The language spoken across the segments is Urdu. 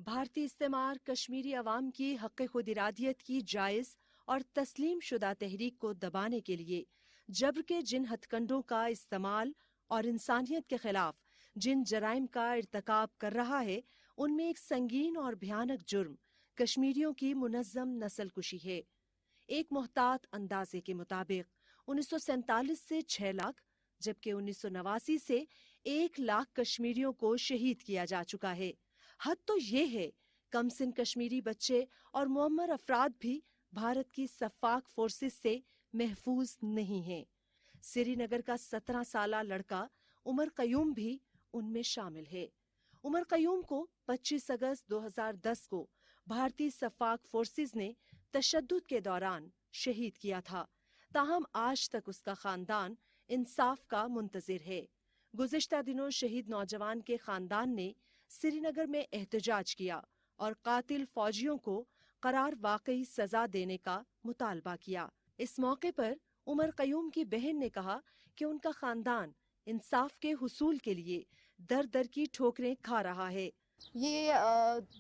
بھارتی استعمار کشمیری عوام کی حق خود ارادیت کی جائز اور تسلیم شدہ تحریک کو دبانے کے لیے جبر کے جن ہتھ کنڈوں کا استعمال اور انسانیت کے خلاف جن جرائم کا ارتکاب کر رہا ہے، ان میں ایک سنگین اور بھیانک جرم کشمیریوں کی منظم نسل کشی ہے۔ ایک محتاط اندازے کے مطابق 1947 سے 6 لاکھ جبکہ 1989 سے 1 لاکھ کشمیریوں کو شہید کیا جا چکا ہے۔ حد تو یہ ہے کم سن کشمیری بچے اور معمر افراد بھی بھارت کی سفاک فورسز سے محفوظ نہیں ہیں۔ سری نگر کا 17 سالہ لڑکا عمر قیوم بھی ان میں شامل ہے۔ عمر قیوم کو 25 اگست 2010 کو بھارتی سفاک فورسز نے تشدد کے دوران شہید کیا تھا، تاہم آج تک اس کا خاندان انصاف کا منتظر ہے۔ گزشتہ دنوں شہید نوجوان کے خاندان نے سری نگر میں احتجاج کیا اور قاتل فوجیوں کو قرار واقعی سزا دینے کا مطالبہ کیا۔ اس موقع پر عمر قیوم کی بہن نے کہا کہ ان کا خاندان انصاف کے حصول کے لیے در در کی ٹھوکریں کھا رہا ہے۔ یہ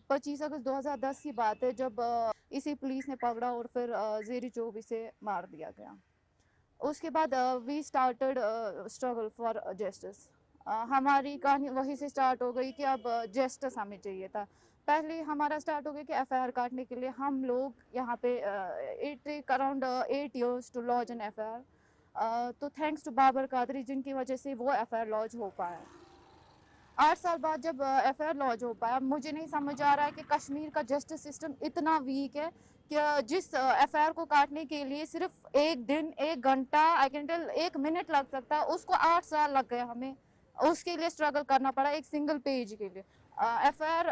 25 اگست 2010 کی بات ہے جب اسے پولیس نے پکڑا اور پھر زیر چوب اسے مار دیا گیا۔ اس کے بعد we started struggle for justice. ہماری کہانی وہیں سے اسٹارٹ ہو گئی کہ اب جسٹس ہمیں چاہیے تھا۔ پہلے ہمارا اسٹارٹ ہو گیا کہ ایف آئی آر کاٹنے کے لیے ہم لوگ یہاں پہ around 8 years to launch an F I R, تو تھینکس ٹو بابر قادری جن کی وجہ سے وہ ایف آئی آر لانچ ہو پایا۔ 8 سال بعد جب ایف آئی آر لانچ ہو پایا، مجھے نہیں سمجھ آ رہا ہے کہ کشمیر کا جسٹس سسٹم اتنا ویک ہے کہ جس ایف آئی آر کو کاٹنے کے لیے صرف 1 دن 1 گھنٹہ آئی کین ٹیل 1 منٹ لگ سکتا ہے، اس کو 8 سال لگ گئے ہمیں، اس کے لیے اسٹرگل کرنا پڑا ایک سنگل پیج کے لیے۔ ایف آئی آر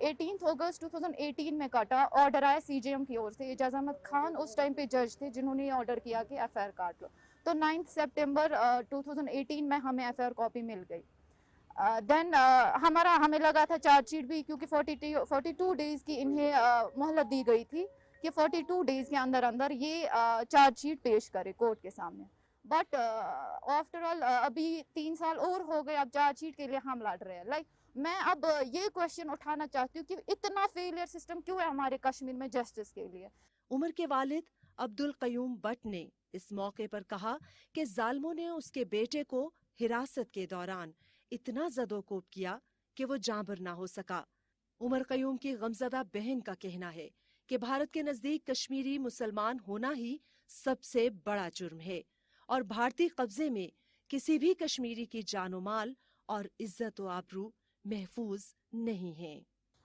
18 اگست 2018 میں کاٹا، آرڈر آیا سی جے ایم کی اور سے۔ اعجاز احمد خان اس ٹائم پہ جج تھے جنہوں نے آرڈر کیا کہ ایف آئی آر کاٹ لو، تو 9 سپٹمبر 2018 میں ہمیں ایف آئی آر کاپی مل گئی۔ دین ہمیں لگا تھا چارج شیٹ بھی، کیونکہ 42 ڈیز کی انہیں مہلت دی گئی تھی کہ 42 ڈیز کے اندر اندر یہ چارج شیٹ پیش کرے کورٹ کے سامنے، بٹ آفٹر آل ابھی 3 سال اور ہو گئے، اب چارج شیٹ کے لیے ہم لڑ رہے ہیں۔ میں اب یہ کوشچن اٹھانا چاہتی ہوں کہ اتنا فیلئر سسٹم کیوں ہے ہمارے کشمیر میں جسٹس کے لیے۔ عمر کے والد عبدالقیوم بٹ نے اس موقع پر کہا کہ ظالموں نے اس کے بیٹے کو حراست کے دوران اتنا زد و کوب کیا کہ وہ جاں بر نہ ہو سکا۔ عمر قیوم کی غمزدہ بہن کا کہنا ہے کہ بھارت کے نزدیک کشمیری مسلمان ہونا ہی سب سے بڑا جرم ہے اور بھارتی قبضے میں کسی بھی کشمیری کی جان و مال اور عزت و آبرو محفوظ نہیں ہے۔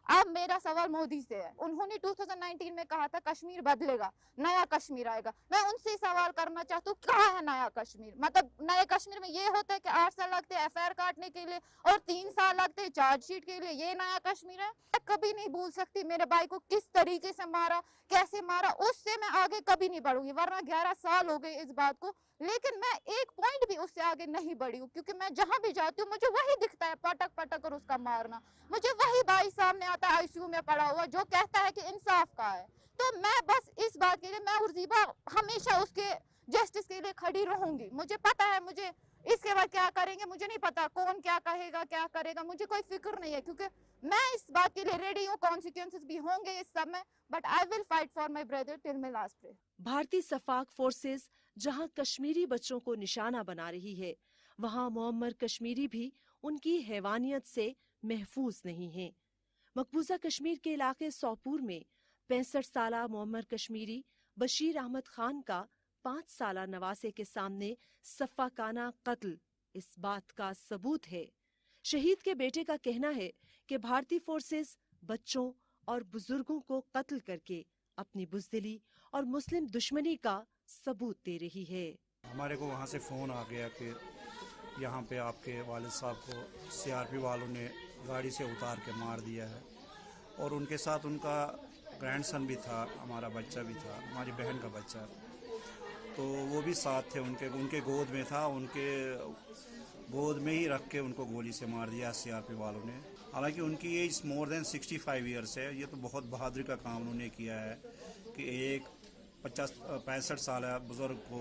اب میرا سوال مودی سے ہے، انہوں نے 2019 میں کہا تھا کشمیر بدلے گا، نیا کشمیر آئے گا۔ میں ان سے سوال کرنا چاہتا ہوں کہاں ہے نیا کشمیر؟ مطلب نئے کشمیر میں یہ ہوتا ہے کہ 8 سال لگتے ہیں ایف آئی آر کاٹنے کے لیے اور 3 سال لگتے ہیں چارج شیٹ کے لیے، یہ نیا کشمیر ہے؟ میں کبھی نہیں بھول سکتی میرے بھائی کو کس طریقے سے مارا، کیسے مارا، اس سے میں آگے کبھی نہیں بڑھوں گی، ورنہ 11 سال ہو گئے اس بات کو، لیکن میں ایک پوائنٹ بھی اس سے آگے نہیں بڑھی ہوں، کیونکہ میں جہاں بھی جاتی ہوں مجھے وہی دکھتا ہے پٹک پٹک اور اس کا مارنا، مجھے وہی بھائی سامنے آتا ہے آئی سی یو میں پڑا ہوا جو کہتا ہے کہ انصاف کا ہے۔ تو میں بس اس بات کے لیے میں عرضیبہ ہمیشہ اس کے جسٹس کے لیے کھڑی رہوں گی۔ مجھے پتا ہے مجھے اس کے بعد کیا کریں گے، مجھے نہیں پتا کون کیا کہے گا کیا کرے گا، مجھے کوئی فکر نہیں ہے، کیونکہ میں اس بات کے لیے ریڈی ہوں، کانسیکوینسز بھی ہوں گے اس سب میں، but I will fight for my brother till my last breath. بھارتی سفاک فورسز جہاں کشمیری بچوں کو نشانہ بنا رہی ہے، وہاں معمر کشمیری بھی ان کی حیوانیت سے محفوظ نہیں ہیں۔ مقبوضہ کشمیر کے علاقے سوپور میں 65 سالہ معمر کشمیری بشیر احمد خان کا 5 سالہ نواسے کے سامنے سفاکانہ قتل اس بات کا ثبوت ہے۔ شہید کے بیٹے کا کہنا ہے کہ بھارتی فورسز بچوں اور بزرگوں کو قتل کر کے اپنی بزدلی اور مسلم دشمنی کا ثبوت دے رہی ہے۔ ہمارے کو وہاں سے فون آ گیا کہ یہاں پہ آپ کے والد صاحب کو سی آر پی والوں نے گاڑی سے اتار کے مار دیا ہے، اور ان کے ساتھ ان کا گرینڈ سن بھی تھا، ہمارا بچہ بھی تھا، ہماری بہن کا بچہ، تو وہ بھی ساتھ تھے، ان کے گود میں تھا، ان کے گود میں ہی رکھ کے ان کو گولی سے مار دیا سی آر پی والوں نے۔ حالانکہ ان کی ایج مور دین 65 ایئرس ہے، یہ تو بہت بہادری کا کام انہوں نے کیا ہے کہ ایک 65 سالہ بزرگ کو